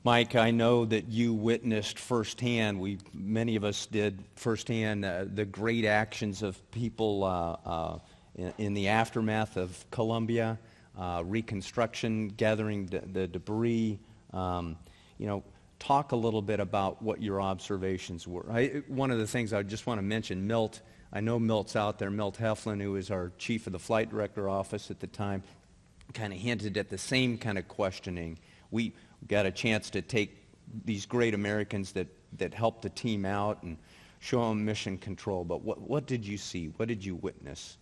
Mike, I know that you witnessed firsthand, many of us did firsthand, the great actions of people in the aftermath of Columbia, Reconstruction, gathering the debris. Talk a little bit about what your observations were. One of the things I just want to mention, Milt, I know Milt's out there, Milt Heflin, who was our chief of the flight director office at the time, kind of hinted at the same kind of questioning. We got a chance to take these great Americans that helped the team out and show them mission control. But what did you see? What did you witness?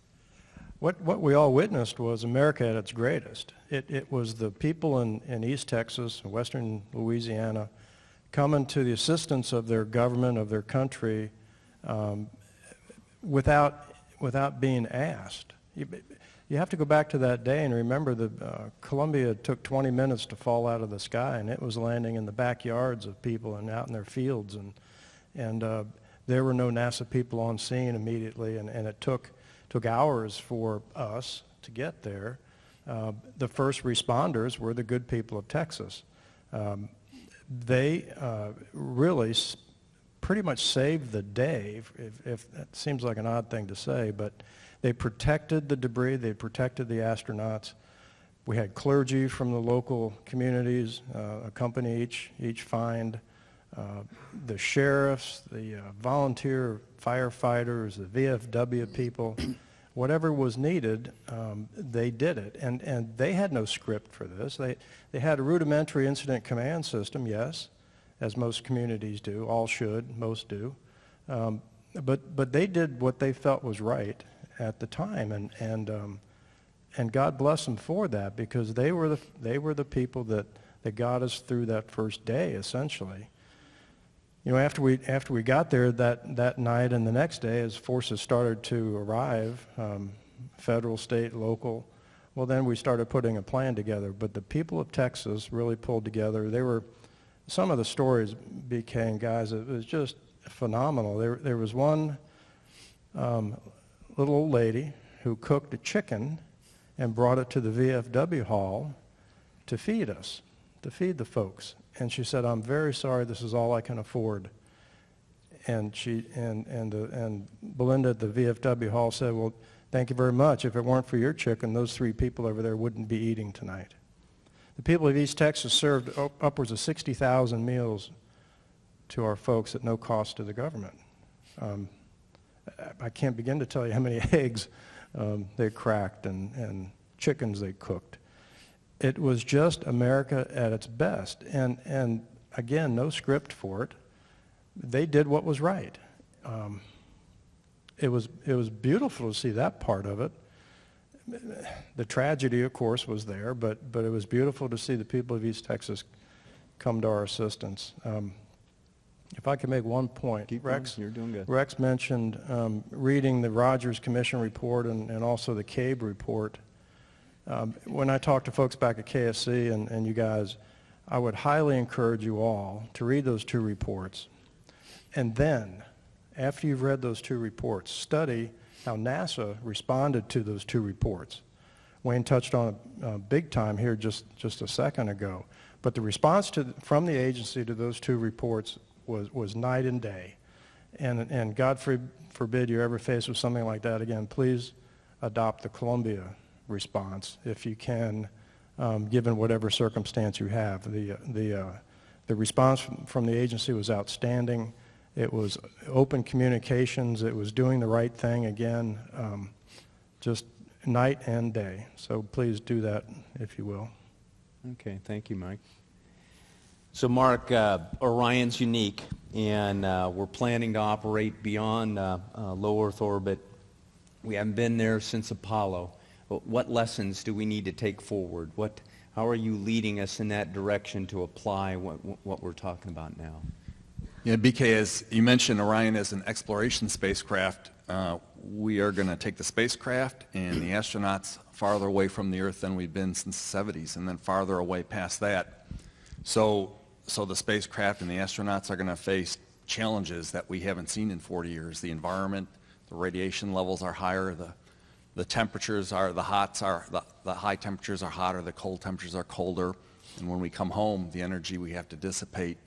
What we all witnessed was America at its greatest. It was the people in East Texas, western Louisiana, coming to the assistance of their government, of their country, without being asked. You have to go back to that day and remember that Columbia took 20 minutes to fall out of the sky, and it was landing in the backyards of people and out in their fields, and there were no NASA people on scene immediately, and it took hours for us to get there. The first responders were the good people of Texas. They really pretty much saved the day, if that seems like an odd thing to say, but they protected the debris, they protected the astronauts. We had clergy from the local communities accompany each find. The sheriffs, the volunteer firefighters, the VFW people, whatever was needed, they did it. And they had no script for this. They had a rudimentary incident command system, yes, as most communities do, all should, most do. But they did what they felt was right at the time, and God bless them for that, because they were the people that got us through that first day, essentially. After we got there that night and the next day, as forces started to arrive, federal, state, local, well, then we started putting a plan together. But the people of Texas really pulled together. Some of the stories became, guys, it was just phenomenal. There was one little old lady who cooked a chicken and brought it to the VFW hall to feed us, to feed the folks. And she said, "I'm very sorry, this is all I can afford." And Belinda at the VFW hall said, "Well, thank you very much. If it weren't for your chicken, those 3 people over there wouldn't be eating tonight." The people of East Texas served upwards of 60,000 meals to our folks at no cost to the government. I can't begin to tell you how many eggs they cracked and chickens they cooked. It was just America at its best, and again, no script for it. They did what was right. It was beautiful to see that part of it. The tragedy, of course, was there, but it was beautiful to see the people of East Texas come to our assistance. If I could make one point, Rex, you're doing good. Rex mentioned reading the Rogers Commission report and also the CABE report. When I talk to folks back at KSC and you guys, I would highly encourage you all to read those 2 reports. And then, after you've read those 2 reports, study how NASA responded to those 2 reports. Wayne touched on it big time here just a second ago. But the response from the agency to those 2 reports was night and day. And God forbid you're ever faced with something like that again, please adopt the Columbia response if you can, given whatever circumstance you have. The response from the agency was outstanding. It was open communications. It was doing the right thing again, just night and day. So please do that, if you will. Okay, thank you, Mike. So Mark, Orion's unique, and we're planning to operate beyond low Earth orbit. We haven't been there since Apollo. What lessons do we need to take forward? How are you leading us in that direction to apply what we're talking about now? Yeah, BK, as you mentioned, Orion is an exploration spacecraft. We are going to take the spacecraft and the astronauts farther away from the Earth than we've been since the 70s, and then farther away past that. So the spacecraft and the astronauts are going to face challenges that we haven't seen in 40 years. The environment, the radiation levels are higher, the temperatures are, the high temperatures are hotter, the cold temperatures are colder. And when we come home, the energy we have to dissipate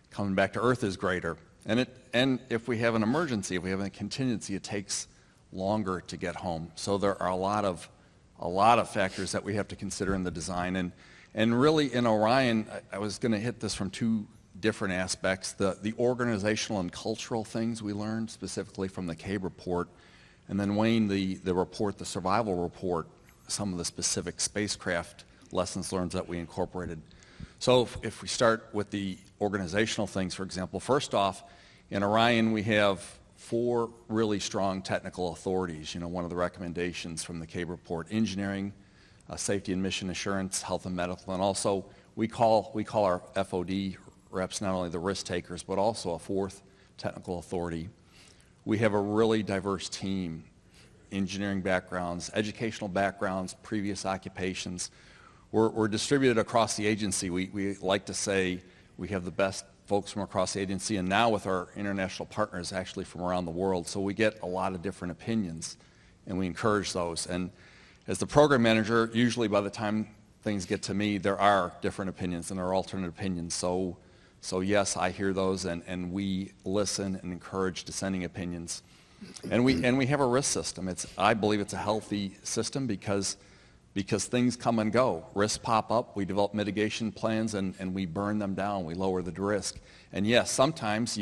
coming back to Earth is greater. And if we have an emergency, if we have a contingency, it takes longer to get home. So there are a lot of factors that we have to consider in the design. And really in Orion, I was going to hit this from two different aspects. The organizational and cultural things we learned, specifically from the CABE report, and then Wayne, the report, the survival report, some of the specific spacecraft lessons learned that we incorporated. So if we start with the organizational things, for example, first off, in Orion we have 4 really strong technical authorities. One of the recommendations from the CABE report: engineering, safety and mission assurance, health and medical, and also we call our FOD reps not only the risk takers, but also a 4th technical authority. We have a really diverse team: engineering backgrounds, educational backgrounds, previous occupations. We're distributed across the agency. We like to say we have the best folks from across the agency, and now with our international partners actually from around the world. So we get a lot of different opinions, and we encourage those. And as the program manager, usually by the time things get to me, there are different opinions and there are alternate opinions. So yes, I hear those, and we listen and encourage dissenting opinions. And we have a risk system. I believe it's a healthy system because things come and go. Risks pop up, we develop mitigation plans, and we burn them down, we lower the risk. And yes, sometimes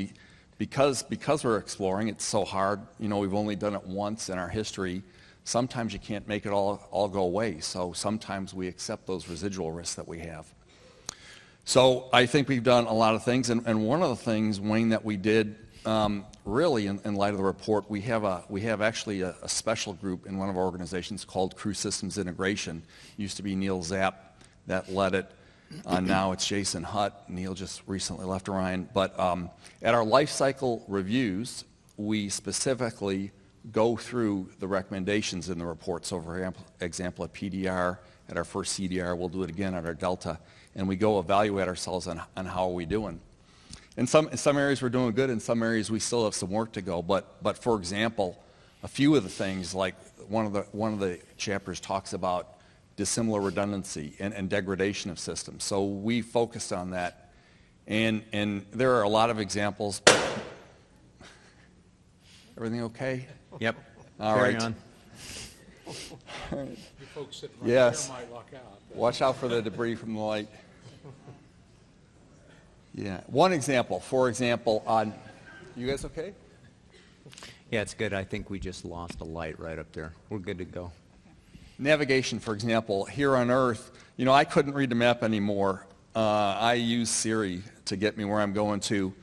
because we're exploring, it's so hard, we've only done it once in our history, sometimes you can't make it all go away. So sometimes we accept those residual risks that we have. So I think we've done a lot of things, and one of the things, Wayne, that we did really in light of the report, we have actually a special group in one of our organizations called Crew Systems Integration. Used to be Neil Zapp that led it. Now it's Jason Hutt. Neil just recently left Orion. But at our life cycle reviews, we specifically go through the recommendations in the report. So for example, at PDR, at our first CDR, we'll do it again at our Delta, and we go evaluate ourselves on how are we doing. In some areas we're doing good, in some areas we still have some work to go. But for example, a few of the things, like one of the chapters talks about dissimilar redundancy and degradation of systems. So we focused on that, and there are a lot of examples. Everything okay? Yep. All Carry right. on. You folks sitting right Yes. there might luck out. Watch out for the debris from the light. Yeah. One example, for example, you guys okay? Yeah, it's good. I think we just lost a light right up there. We're good to go. Navigation, for example, here on Earth, I couldn't read the map anymore. I use Siri to get me where I'm going to.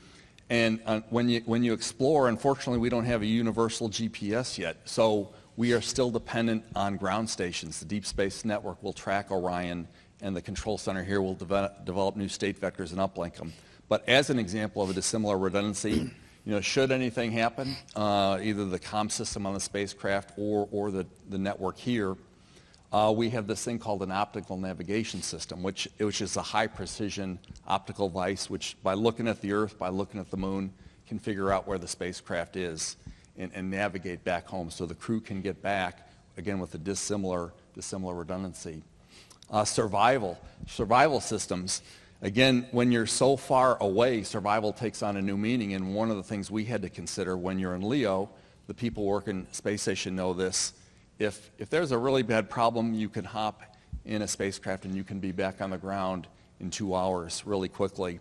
And when you explore, unfortunately, we don't have a universal GPS yet. So we are still dependent on ground stations. The Deep Space Network will track Orion, and the control center here will develop new state vectors and uplink them. But as an example of a dissimilar redundancy, should anything happen, either the comm system on the spacecraft or the network here, we have this thing called an optical navigation system, which is a high-precision optical device, which by looking at the Earth, by looking at the Moon, can figure out where the spacecraft is and navigate back home so the crew can get back, again, with a dissimilar redundancy. Survival systems. Again, when you're so far away, survival takes on a new meaning, and one of the things we had to consider when you're in LEO, the people working space station know this, if there's a really bad problem, you can hop in a spacecraft and you can be back on the ground in 2 hours really quickly.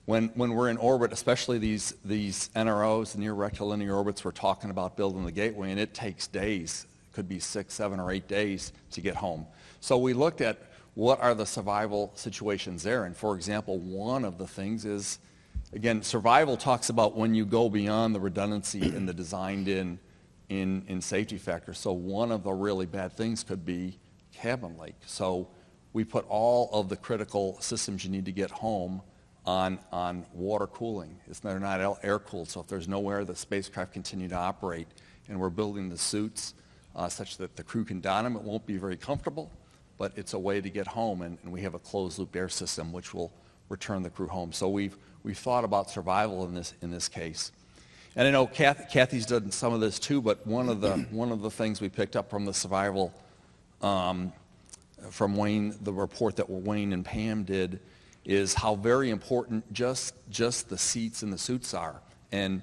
When we're in orbit, especially these NROs, near rectilinear orbits, we're talking about building the gateway, and it takes days. It could be 6, 7, or 8 days to get home. So we looked at what are the survival situations there, and for example, one of the things is, again, survival talks about when you go beyond the redundancy and the designed-in safety factors. So one of the really bad things could be cabin leak. So we put all of the critical systems you need to get home on water cooling. They're not air-cooled, so if there's no air, the spacecraft continue to operate, and we're building the suits such that the crew can don them. It won't be very comfortable, but it's a way to get home, and we have a closed-loop air system which will return the crew home. So we've thought about survival in this case. And I know Kathy's done some of this too, but one of the things we picked up from the survival from Wayne, the report that Wayne and Pam did, is how very important just the seats and the suits are. And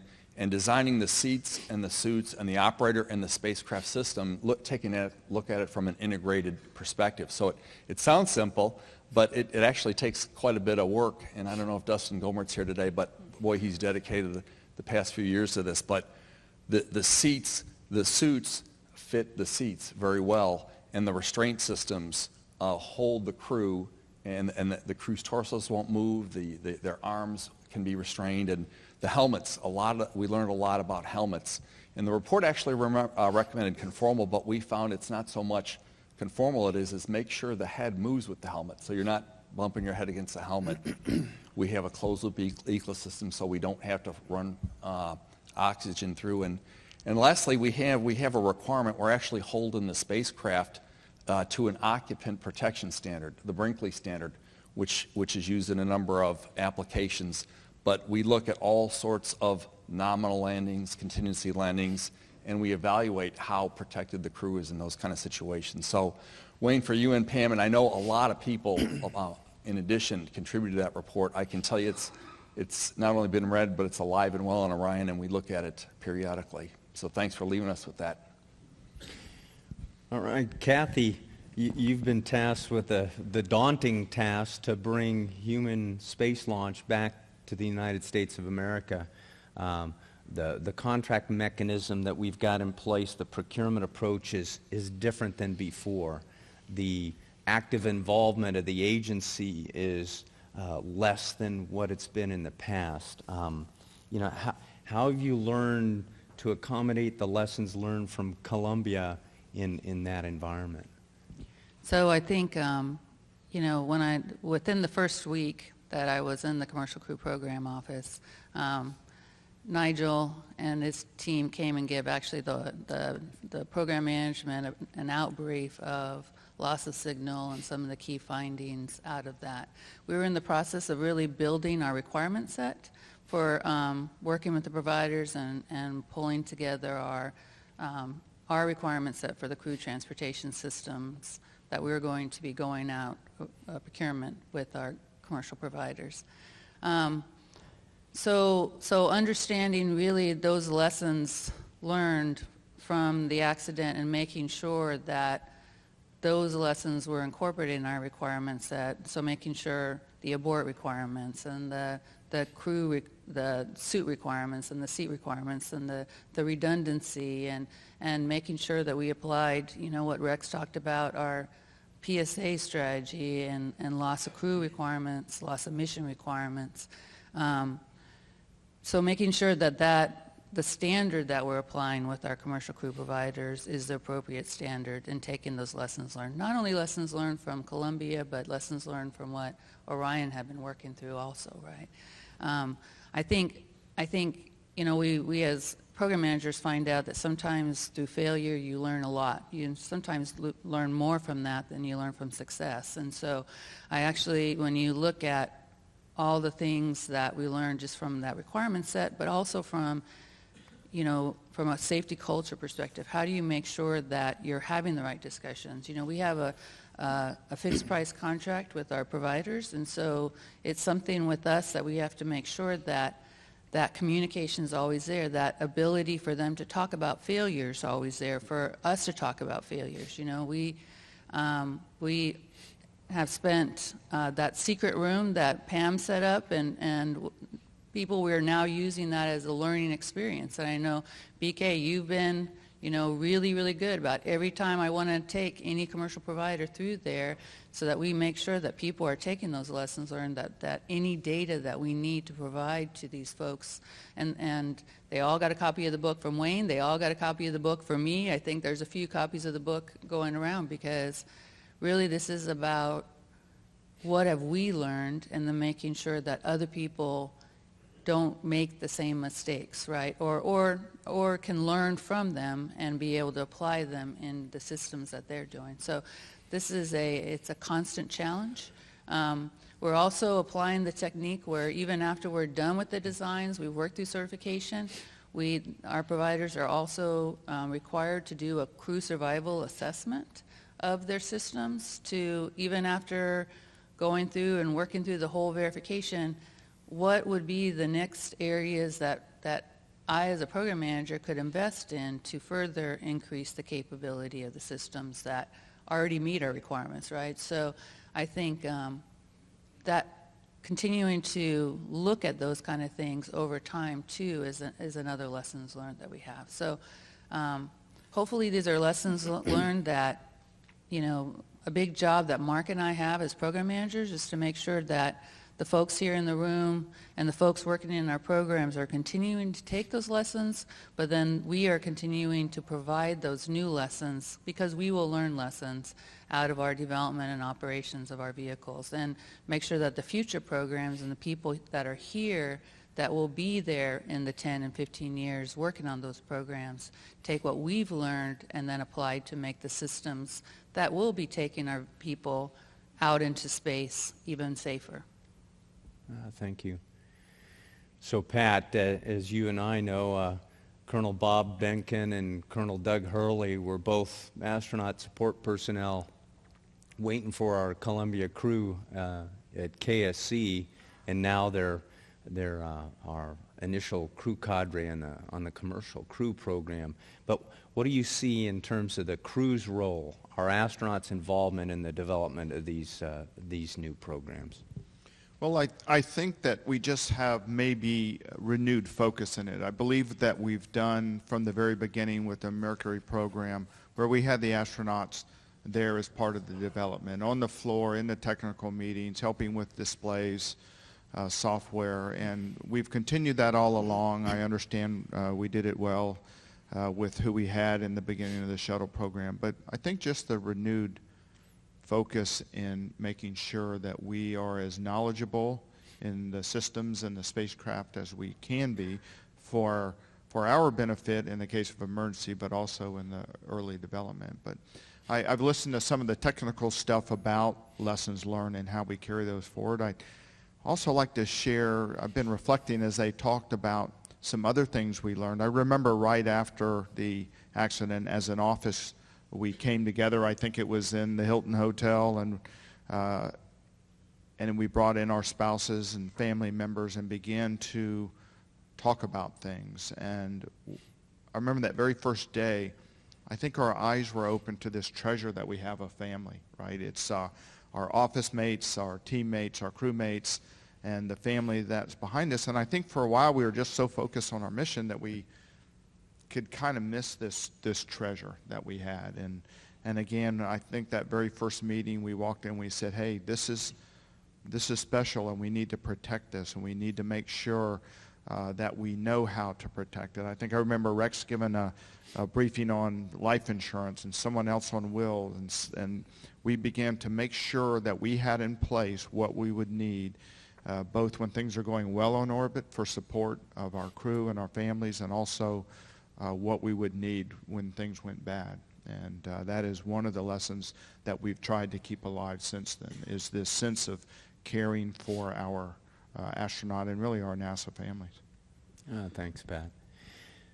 designing the seats and the suits and the operator and the spacecraft system, taking a look at it from an integrated perspective. So it sounds simple, but it actually takes quite a bit of work. And I don't know if Dustin Gomert's here today, but boy, he's dedicated the past few years to this. But the seats, the suits fit the seats very well, and the restraint systems hold the crew, and the crew's torsos won't move, their arms can be restrained, and the helmets, we learned a lot about helmets. And the report actually recommended conformal, but we found it's not so much conformal, it is make sure the head moves with the helmet, so you're not bumping your head against the helmet. We have a closed-loop ecosystem, so we don't have to run oxygen through. And lastly, we have a requirement. We're actually holding the spacecraft to an occupant protection standard, the Brinkley standard, which is used in a number of applications. But we look at all sorts of nominal landings, contingency landings, and we evaluate how protected the crew is in those kind of situations. So, Wayne, for you and Pam, and I know a lot of people, in addition, contributed to that report. I can tell you it's not only been read, but it's alive and well on Orion, and we look at it periodically. So thanks for leaving us with that. All right, Kathy, you've been tasked with the daunting task to bring human space launch back to the United States of America. The contract mechanism that we've got in place, the procurement approach is different than before. The active involvement of the agency is less than what it's been in the past. How have you learned to accommodate the lessons learned from Columbia in that environment? So I think, within the first week that I was in the Commercial Crew Program Office, Nigel and his team came and gave actually the program management an outbrief of loss of signal and some of the key findings out of that. We were in the process of really building our requirement set for working with the providers and pulling together our requirement set for the crew transportation systems that we were going to be going out procurement with our commercial providers. So understanding really those lessons learned from the accident and making sure that those lessons were incorporated in our requirement set, so making sure the abort requirements and the the suit requirements and the seat requirements and the redundancy and making sure that we applied, what Rex talked about, our PSA strategy and loss of crew requirements, loss of mission requirements. So making sure that the standard that we're applying with our commercial crew providers is the appropriate standard, and taking those lessons learned. Not only lessons learned from Columbia, but lessons learned from what Orion had been working through also, right? I think we as program managers find out that sometimes through failure you learn a lot. You sometimes learn more from that than you learn from success. And so I actually, when you look at all the things that we learned just from that requirement set, but also from a safety culture perspective, how do you make sure that you're having the right discussions? We have a fixed price contract with our providers, and so it's something with us that we have to make sure that communication is always there, that ability for them to talk about failures is always there, for us to talk about failures. We have spent that secret room that Pam set up, and people, we're now using that as a learning experience. And I know, BK, you've been, really, really good about every time I want to take any commercial provider through there so that we make sure that people are taking those lessons learned, that any data that we need to provide to these folks, and they all got a copy of the book from Wayne, they all got a copy of the book from me. I think there's a few copies of the book going around, because really this is about what have we learned, and then making sure that other people don't make the same mistakes, right? Or can learn from them and be able to apply them in the systems that they're doing. So this is it's a constant challenge. We're also applying the technique where even after we're done with the designs, we've worked through certification, our providers are also required to do a crew survival assessment of their systems to, even after going through and working through the whole verification, what would be the next areas that I, as a program manager, could invest in to further increase the capability of the systems that already meet our requirements, right? So I think that continuing to look at those kind of things over time, too, is another lessons learned that we have. So hopefully these are lessons learned that, you know, a big job that Mark and I have as program managers is to make sure that the folks here in the room and the folks working in our programs are continuing to take those lessons, but then we are continuing to provide those new lessons, because we will learn lessons out of our development and operations of our vehicles, and make sure that the future programs and the people that are here that will be there in the 10 and 15 years working on those programs take what we've learned and then apply to make the systems that will be taking our people out into space even safer. Thank you. So, Pat, as you and I know, Colonel Bob Benkin and Colonel Doug Hurley were both astronaut support personnel waiting for our Columbia crew at KSC, and now they're our initial crew cadre on the commercial crew program. But what do you see in terms of the crew's role, our astronauts' involvement in the development of these new programs? Well, I think that we just have maybe renewed focus in it. I believe that we've done from the very beginning with the Mercury program, where we had the astronauts there as part of the development, on the floor, in the technical meetings, helping with displays, software, and we've continued that all along. I understand we did it well with who we had in the beginning of the shuttle program, but I think just the renewed focus in making sure that we are as knowledgeable in the systems and the spacecraft as we can be for our benefit in the case of emergency, but also in the early development. But I've listened to some of the technical stuff about lessons learned and how we carry those forward. I'd also like to share, I've been reflecting as they talked about some other things we learned. I remember right after the accident, as an office, we came together. I think it was in the Hilton Hotel, and we brought in our spouses and family members and began to talk about things. And I remember that very first day, I think our eyes were open to this treasure that we have of family, right? It's our office mates, our teammates, our crewmates, and the family that's behind us. And I think for a while we were just so focused on our mission that we could kind of miss this treasure that we had. And again, I think that very first meeting we walked in, we said, hey, this is special, and we need to protect this, and we need to make sure that we know how to protect it. I think I remember Rex giving a briefing on life insurance and someone else on will, and we began to make sure that we had in place what we would need, both when things are going well on orbit for support of our crew and our families, and also what we would need when things went bad. And that is one of the lessons that we've tried to keep alive since then, is this sense of caring for our astronaut and really our NASA families. Thanks, Pat.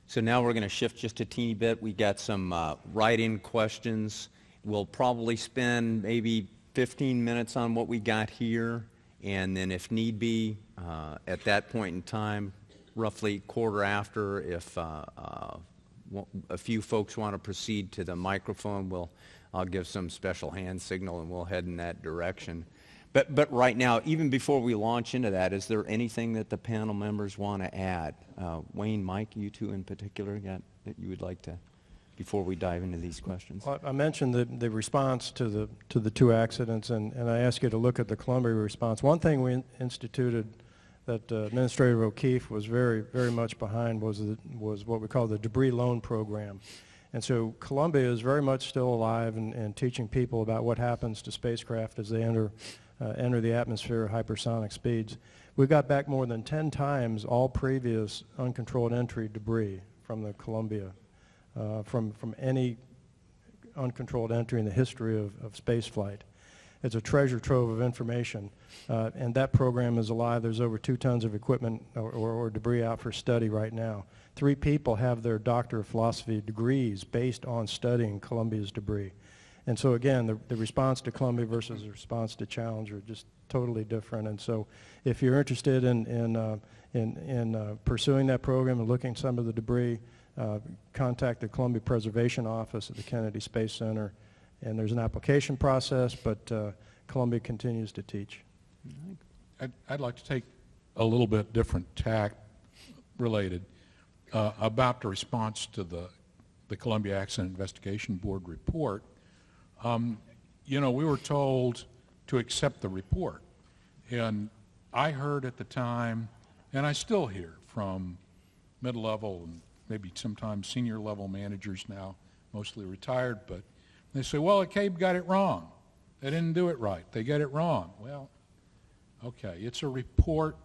So now we're going to shift just a teeny bit. We got some write-in questions. We'll probably spend maybe 15 minutes on what we got here, and then if need be, at that point in time, roughly quarter after, if a few folks want to proceed to the microphone, I'll give some special hand signal and we'll head in that direction. But right now, even before we launch into that, is there anything that the panel members want to add? Wayne, Mike, you two in particular, that you would like to, before we dive into these questions? Well, I mentioned the response to the two accidents, and I asked you to look at the Columbia response. One thing we instituted that Administrator O'Keefe was very, very much behind was what we call the debris loan program. And so Columbia is very much still alive and teaching people about what happens to spacecraft as they enter the atmosphere at hypersonic speeds. We got back more than 10 times all previous uncontrolled entry debris from the Columbia, from any uncontrolled entry in the history of spaceflight. It's a treasure trove of information, and that program is alive. There's over 2 tons of equipment or debris out for study right now. 3 people have their Doctor of Philosophy degrees based on studying Columbia's debris. And so again, the response to Columbia versus the response to Challenger are just totally different. And so if you're interested in pursuing that program and looking at some of the debris, contact the Columbia Preservation Office at the Kennedy Space Center. And there's an application process, but Columbia continues to teach. I'd like to take a little bit different tack related about the response to the Columbia Accident Investigation Board report. You know, we were told to accept the report. And I heard at the time, and I still hear from mid-level and maybe sometimes senior level managers now, mostly retired, but they say, well, CABE got it wrong. They didn't do it right. They got it wrong. Well, okay, it's a report,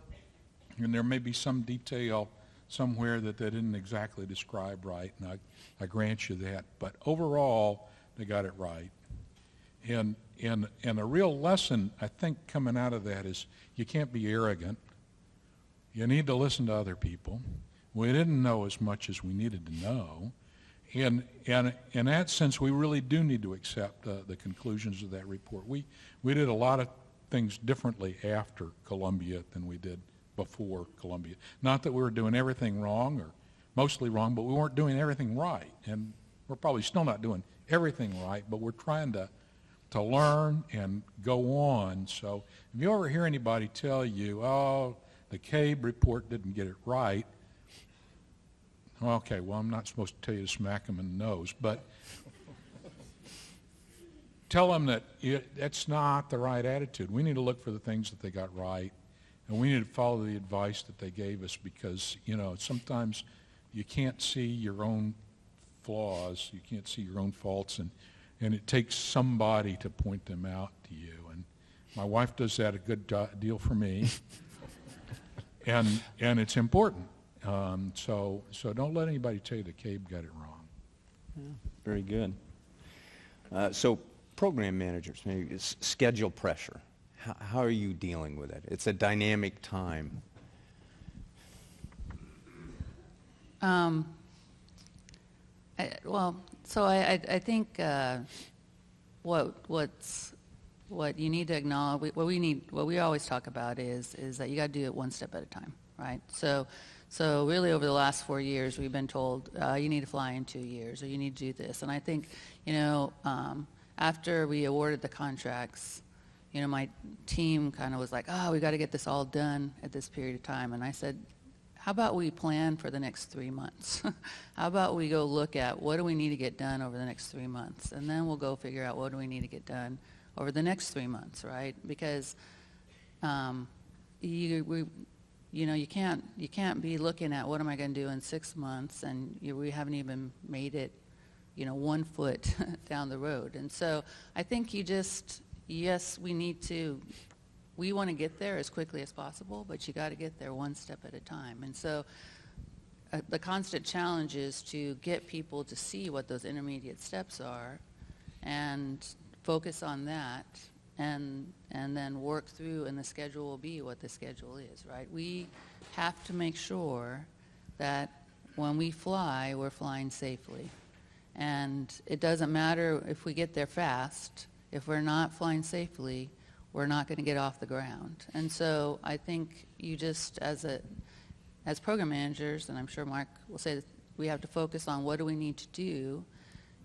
and there may be some detail somewhere that they didn't exactly describe right, and I grant you that. But overall, they got it right. And a real lesson, I think, coming out of that is you can't be arrogant. You need to listen to other people. We didn't know as much as we needed to know. And in that sense, we really do need to accept the conclusions of that report. We did a lot of things differently after Columbia than we did before Columbia. Not that we were doing everything wrong or mostly wrong, but we weren't doing everything right. And we're probably still not doing everything right, but we're trying to learn and go on. So if you ever hear anybody tell you, oh, the CABE report didn't get it right, okay, well, I'm not supposed to tell you to smack them in the nose, but tell them that that's not the right attitude. We need to look for the things that they got right, and we need to follow the advice that they gave us because, you know, sometimes you can't see your own flaws, you can't see your own faults, and it takes somebody to point them out to you. And my wife does that a good deal for me, and it's important. So don't let anybody tell you that CABE got it wrong. Yeah, very good. So program managers, maybe schedule pressure. How are you dealing with it? It's a dynamic time. I think what you need to acknowledge, what we always talk about is that you got to do it one step at a time, right? So really over the last 4 years, we've been told you need to fly in 2 years or you need to do this. And I think, you know, after we awarded the contracts, you know, my team kind of was like, oh, we got to get this all done at this period of time. And I said, how about we plan for the next 3 months? How about we go look at what do we need to get done over the next 3 months? And then we'll go figure out what do we need to get done over the next 3 months, right? Because you can't be looking at what am I going to do in 6 months and we haven't even made it, you know, 1 foot down the road. And so I think yes, we want to get there as quickly as possible, but you got to get there one step at a time. And so the constant challenge is to get people to see what those intermediate steps are and focus on that and then work through, and the schedule will be what the schedule is, right? We have to make sure that when we fly, we're flying safely. And it doesn't matter if we get there fast. If we're not flying safely, we're not going to get off the ground. And so I think you just, as program managers, and I'm sure Mark will say that we have to focus on what do we need to do,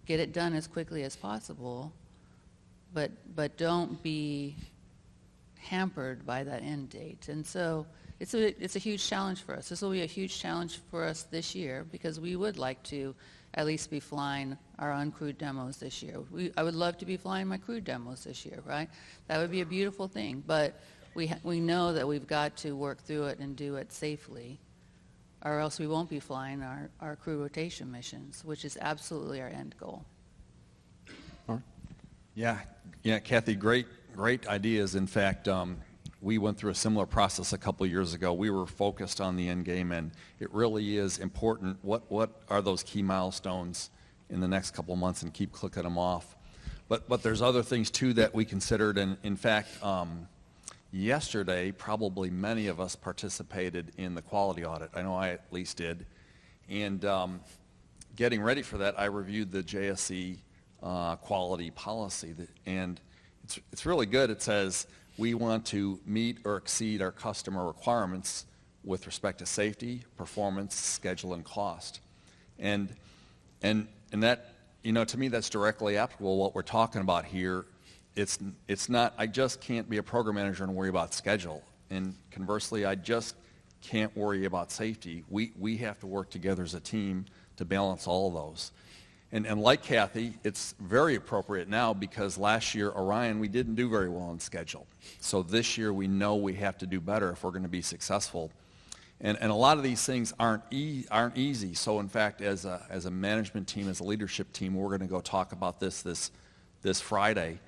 get it done as quickly as possible, but don't be hampered by that end date. And so it's a huge challenge for us. This will be a huge challenge for us this year because we would like to at least be flying our uncrewed demos this year. I would love to be flying my crewed demos this year, right? That would be a beautiful thing, but we know that we've got to work through it and do it safely, or else we won't be flying our crew rotation missions, which is absolutely our end goal. Yeah, Kathy, great ideas. In fact, we went through a similar process a couple years ago. We were focused on the end game, and it really is important. What are those key milestones in the next couple of months, and keep clicking them off. But there's other things too that we considered, and in fact, yesterday probably many of us participated in the quality audit. I know I at least did. And getting ready for that, I reviewed the JSC quality policy. And it's really good. It says we want to meet or exceed our customer requirements with respect to safety, performance, schedule, and cost. And that, to me, that's directly applicable what we're talking about here. It's not, I just can't be a program manager and worry about schedule. And conversely, I just can't worry about safety. We have to work together as a team to balance all of those. And like Kathy, it's very appropriate now because last year, Orion, we didn't do very well on schedule. So this year, we know we have to do better if we're going to be successful. And a lot of these things aren't easy. So in fact, as a management team, as a leadership team, we're going to go talk about this Friday.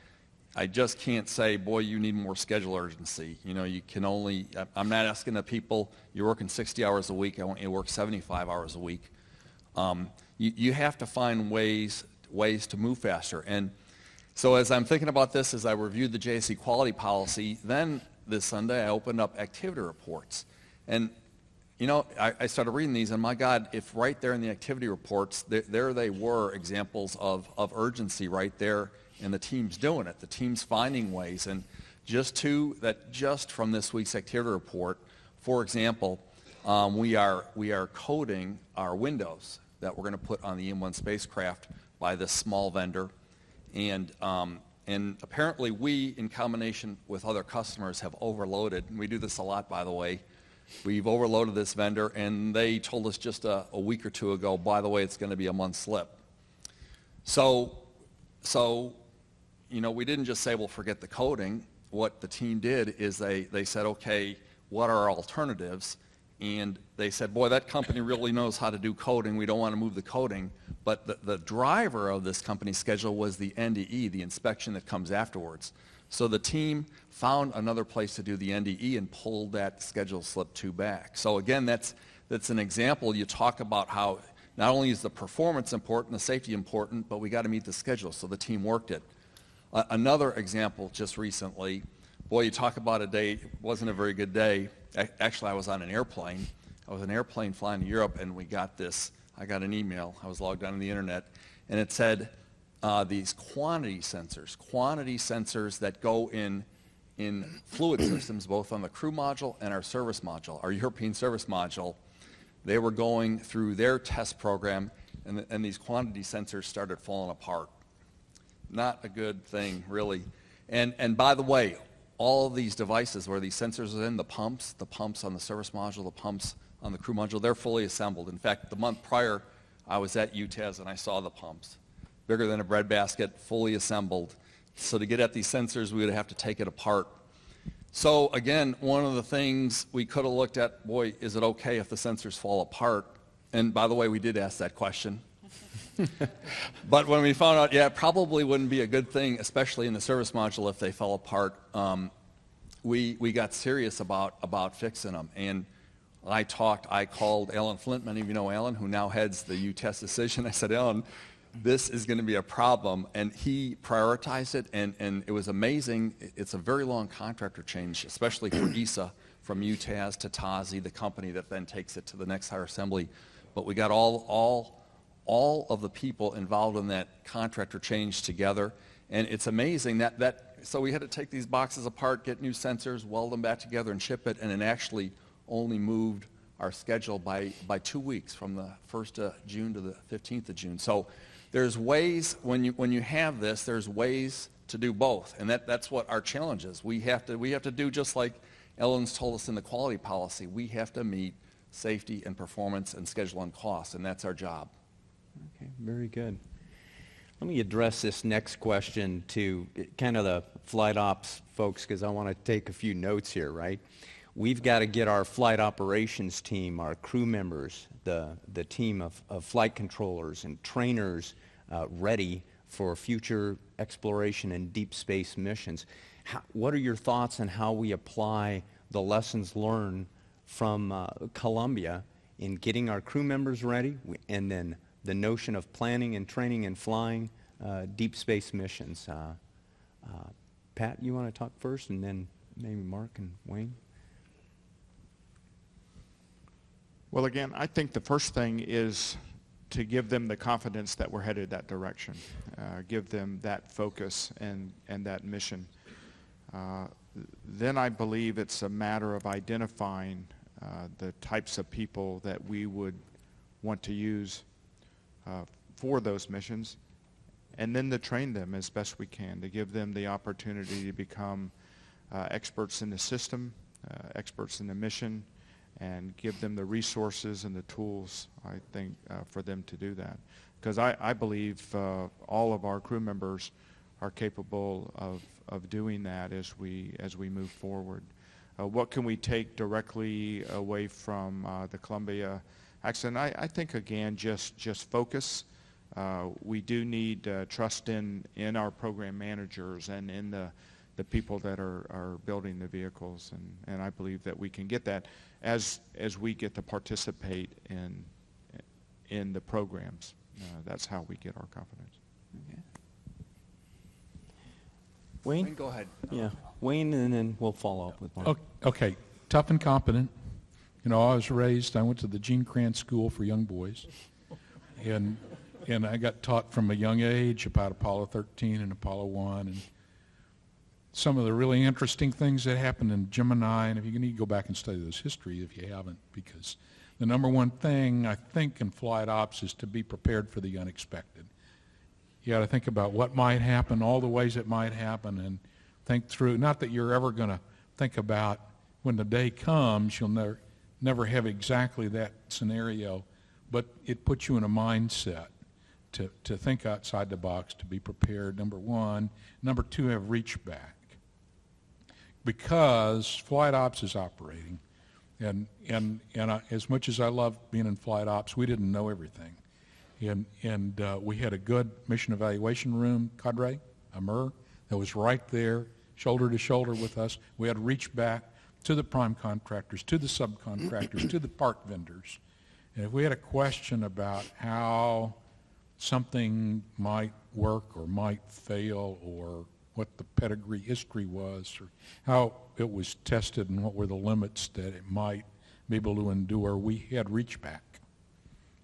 I just can't say, boy, you need more schedule urgency. You can only, I'm not asking the people, you're working 60 hours a week, I want you to work 75 hours a week. You have to find ways to move faster. And so as I'm thinking about this, as I reviewed the JSC quality policy, then this Sunday I opened up activity reports. And I started reading these, and my God, if right there in the activity reports, there they were examples of urgency right there, and the team's doing it. The team's finding ways. And just from this week's activity report, for example, we are coding our windows that we're going to put on the M1 spacecraft by this small vendor. And apparently we, in combination with other customers, have overloaded, and we do this a lot, by the way. We've overloaded this vendor, and they told us just a week or two ago, by the way, it's going to be a month slip. So we didn't just say, well, forget the coding. What the team did is they said, okay, what are our alternatives? And they said, boy, that company really knows how to do coding. We don't want to move the coding. But the driver of this company's schedule was the NDE, the inspection that comes afterwards. So the team found another place to do the NDE and pulled that schedule slip 2 back. So again, that's an example. You talk about how not only is the performance important, the safety important, but we got to meet the schedule. So the team worked it. Another example just recently, boy, you talk about a day, it wasn't a very good day. Actually, I was on an airplane. I was on an airplane flying to Europe, and I got an email. I was logged on the internet, and it said these quantity sensors that go in fluid systems, both on the crew module and our service module, our European service module. They were going through their test program, and these quantity sensors started falling apart. Not a good thing, really. And by the way, all of these devices where these sensors are in, the pumps on the service module, the pumps on the crew module, they're fully assembled. In fact, the month prior, I was at UTAS and I saw the pumps. Bigger than a breadbasket, fully assembled. So to get at these sensors, we would have to take it apart. So again, one of the things we could have looked at, boy, is it okay if the sensors fall apart? And by the way, we did ask that question. But when we found out, yeah, it probably wouldn't be a good thing, especially in the service module if they fell apart, we got serious about fixing them. And I called Alan Flint, many of you know Alan, who now heads the UTEST decision. I said, Alan, this is going to be a problem. And he prioritized it, and it was amazing. It's a very long contractor change, especially for ESA, from UTAS to TASI, the company that then takes it to the next higher assembly. But we got all of the people involved in that contractor change together. And it's amazing so we had to take these boxes apart, get new sensors, weld them back together and ship it, and it actually only moved our schedule by 2 weeks, from the 1st of June to the 15th of June. So there's ways, when you have this, there's ways to do both. And that's what our challenge is. We have to do just like Ellen's told us in the quality policy. We have to meet safety and performance and schedule and cost, and that's our job. Okay, very good. Let me address this next question to kind of the flight ops folks, because I want to take a few notes here, right? We've got to get our flight operations team, our crew members, the team of flight controllers and trainers ready for future exploration and deep space missions. What are your thoughts on how we apply the lessons learned from Columbia in getting our crew members ready, and then the notion of planning and training and flying deep space missions? Pat, you want to talk first, and then maybe Mark and Wayne? Well, again, I think the first thing is to give them the confidence that we're headed that direction, give them that focus and that mission. Then I believe it's a matter of identifying the types of people that we would want to use for those missions, and then to train them as best we can, to give them the opportunity to become experts in the system, experts in the mission, and give them the resources and the tools, I think, for them to do that. Because I believe all of our crew members are capable of doing that as we move forward. What can we take directly away from the Columbia accident? I think, again, just focus. We do need trust in our program managers and in the people that are building the vehicles, and I believe that we can get that as we get to participate in the programs. That's how we get our confidence. Okay. Wayne? Go ahead. Yeah, Wayne, and then we'll follow up with Mark. Okay, tough and competent. You know, I went to the Gene Kranz School for Young Boys, and I got taught from a young age about Apollo 13 and Apollo 1, and some of the really interesting things that happened in Gemini, and if you need to go back and study this history if you haven't, because the number one thing I think in flight ops is to be prepared for the unexpected. You got to think about what might happen, all the ways it might happen, and think through. Not that you're ever going to think about when the day comes, you'll never have exactly that scenario, but it puts you in a mindset to think outside the box, to be prepared, number one. Number two, have reach back. Because flight ops is operating, and as much as I love being in flight ops, we didn't know everything. And we had a good mission evaluation room cadre, a MER, that was right there, shoulder to shoulder with us. We had to reach back to the prime contractors, to the subcontractors, to the part vendors. And if we had a question about how something might work or might fail, or what the pedigree history was, or how it was tested and what were the limits that it might be able to endure, we had reach back.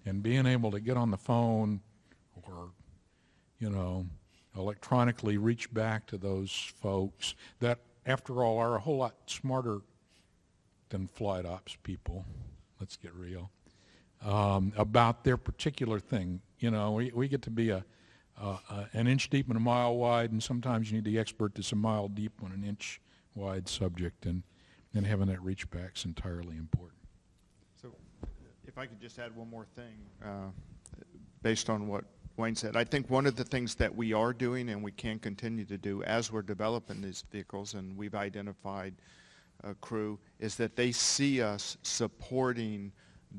And being able to get on the phone or, electronically reach back to those folks that, after all, are a whole lot smarter than flight ops people, let's get real, about their particular thing. We get to be an inch deep and a mile wide, and sometimes you need the expert that's a mile deep on an inch wide subject, and having that reach back is entirely important. If I could just add one more thing, based on what Wayne said, I think one of the things that we are doing and we can continue to do as we're developing these vehicles, and we've identified a crew, is that they see us supporting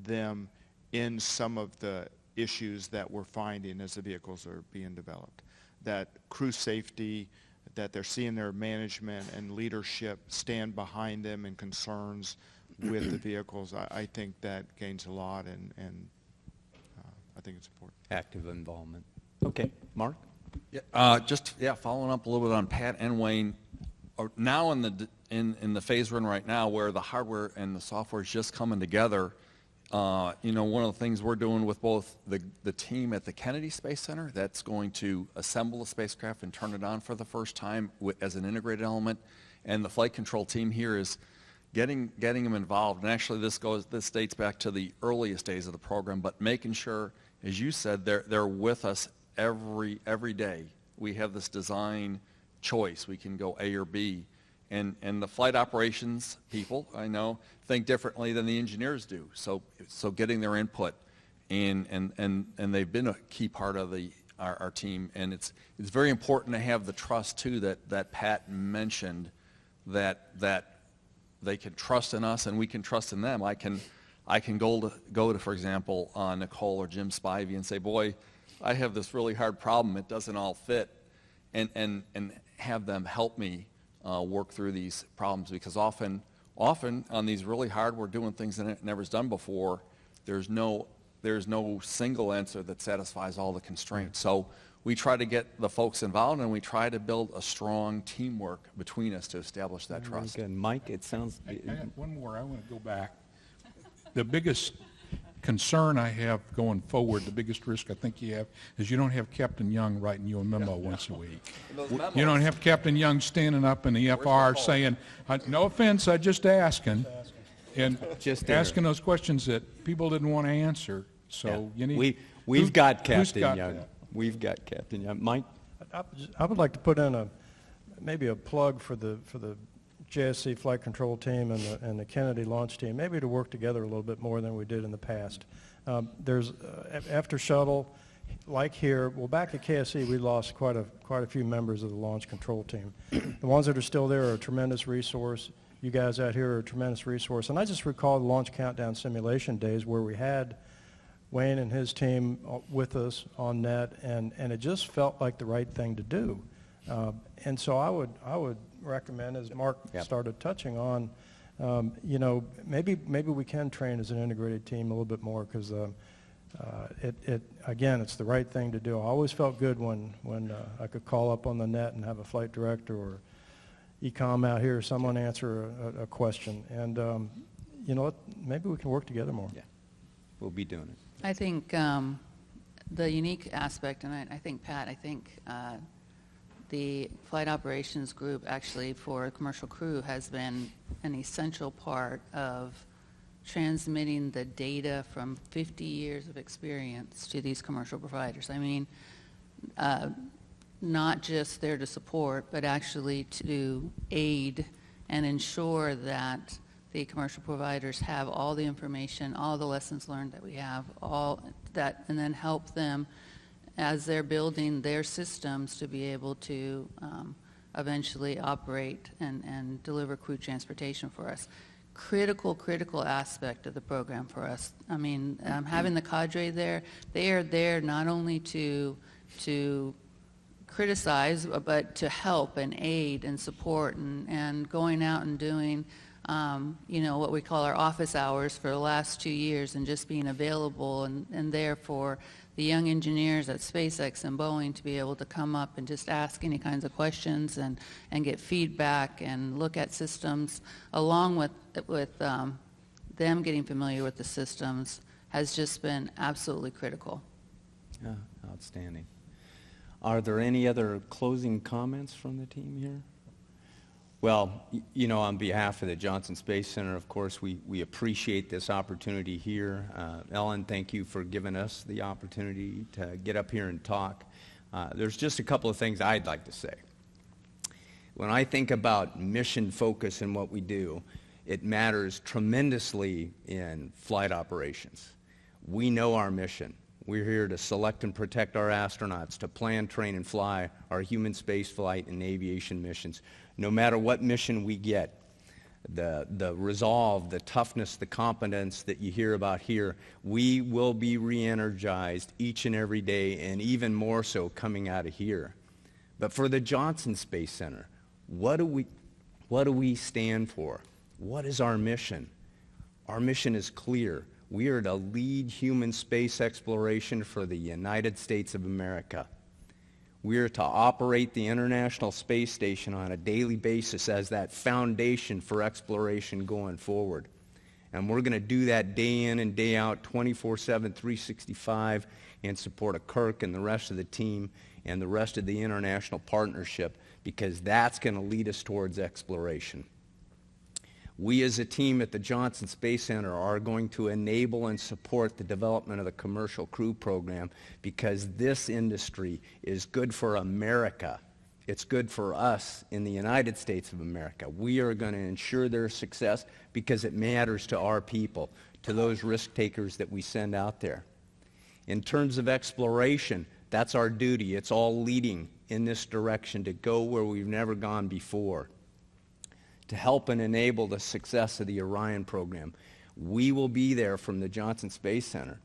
them in some of the issues that we're finding as the vehicles are being developed. That crew safety, that they're seeing their management and leadership stand behind them in concerns with the vehicles. I think that gains a lot, and I think it's important. Active involvement. Okay, Mark? Yeah, following up a little bit on Pat and Wayne, now in the phase we're in right now, where the hardware and the software is just coming together, one of the things we're doing with both the team at the Kennedy Space Center that's going to assemble the spacecraft and turn it on for the first time as an integrated element, and the flight control team here is getting them involved. And actually this dates back to the earliest days of the program, but making sure, as you said, they're with us every day. We have this design choice. We can go A or B. And the flight operations people, I know, think differently than the engineers do. So getting their input, and they've been a key part of our team. And it's very important to have the trust too that Pat mentioned, that they can trust in us and we can trust in them. I can go to, for example, Nicole or Jim Spivey and say, boy, I have this really hard problem. It doesn't all fit, and have them help me work through these problems, because often on these really hard, we're doing things that never's done before. There's no single answer that satisfies all the constraints. So we try to get the folks involved, and we try to build a strong teamwork between us to establish that trust. Good. Mike, it sounds... I have one more. I want to go back. The biggest concern I have going forward, the biggest risk I think you have, is you don't have Captain Young writing you a memo once a week. You don't have Captain Young standing up in the FR saying, no offense, I just asking, and Just asking those questions that people didn't want to answer. So you need. We've got who's Captain got Young. that? We've got Captain Young. Mike? I would like to put in maybe a plug for the JSC flight control team and the Kennedy launch team, maybe to work together a little bit more than we did in the past. There's after Shuttle, like here, well, back at KSC, we lost quite a few members of the launch control team. The ones that are still there are a tremendous resource. You guys out here are a tremendous resource. And I just recall the launch countdown simulation days where we had Wayne and his team with us on net, and it just felt like the right thing to do. And so I would recommend, as Mark started touching on, maybe we can train as an integrated team a little bit more, because again, it's the right thing to do. I always felt good when I could call up on the net and have a flight director or ecom out here, someone answer a question, and maybe we can work together more. Yeah, we'll be doing it. I think the unique aspect, and I think, Pat, the flight operations group actually for commercial crew has been an essential part of transmitting the data from 50 years of experience to these commercial providers. I mean, not just there to support, but actually to aid and ensure that the commercial providers have all the information, all the lessons learned that we have, all that, and then help them as they're building their systems to be able to eventually operate and deliver crew transportation for us. Critical aspect of the program for us. I mean, having the cadre there, they are there not only to criticize, but to help and aid and support, and going out and doing what we call our office hours for the last 2 years, and just being available and there for the young engineers at SpaceX and Boeing to be able to come up and just ask any kinds of questions and get feedback and look at systems, along with them getting familiar with the systems, has just been absolutely critical. Outstanding. Are there any other closing comments from the team here? Well, on behalf of the Johnson Space Center, of course, we appreciate this opportunity here. Ellen, thank you for giving us the opportunity to get up here and talk. There's just a couple of things I'd like to say. When I think about mission focus in what we do, it matters tremendously in flight operations. We know our mission. We're here to select and protect our astronauts, to plan, train, and fly our human space flight and aviation missions. No matter what mission we get, the resolve, the toughness, the competence that you hear about here, we will be re-energized each and every day, and even more so coming out of here. But for the Johnson Space Center, what do we stand for? What is our mission? Our mission is clear. We are to lead human space exploration for the United States of America. We are to operate the International Space Station on a daily basis as that foundation for exploration going forward. And we're going to do that day in and day out, 24/7, 365, and support of Kirk and the rest of the team and the rest of the international partnership, because that's going to lead us towards exploration. We as a team at the Johnson Space Center are going to enable and support the development of the commercial crew program, because this industry is good for America. It's good for us in the United States of America. We are going to ensure their success because it matters to our people, to those risk takers that we send out there. In terms of exploration, that's our duty. It's all leading in this direction to go where we've never gone before, to help and enable the success of the Orion program. We will be there from the Johnson Space Center.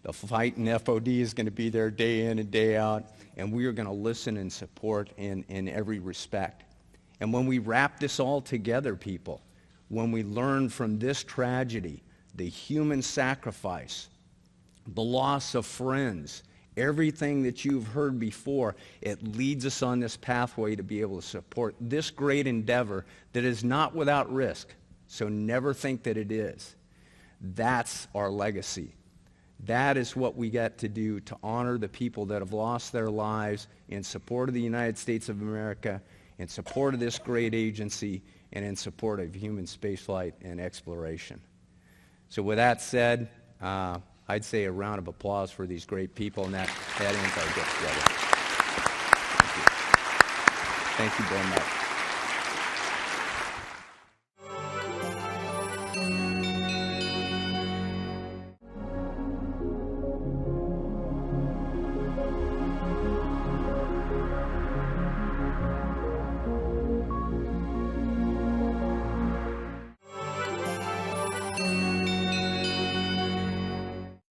The fight and FOD is going to be there day in and day out, and we are going to listen and support in every respect. And when we wrap this all together, people, when we learn from this tragedy, the human sacrifice, the loss of friends, everything that you've heard before, it leads us on this pathway to be able to support this great endeavor that is not without risk. So never think that it is. That's our legacy. That is what we get to do to honor the people that have lost their lives in support of the United States of America, in support of this great agency, and in support of human spaceflight and exploration. So with that said, I'd say a round of applause for these great people, and that ends our get together. Thank you very much.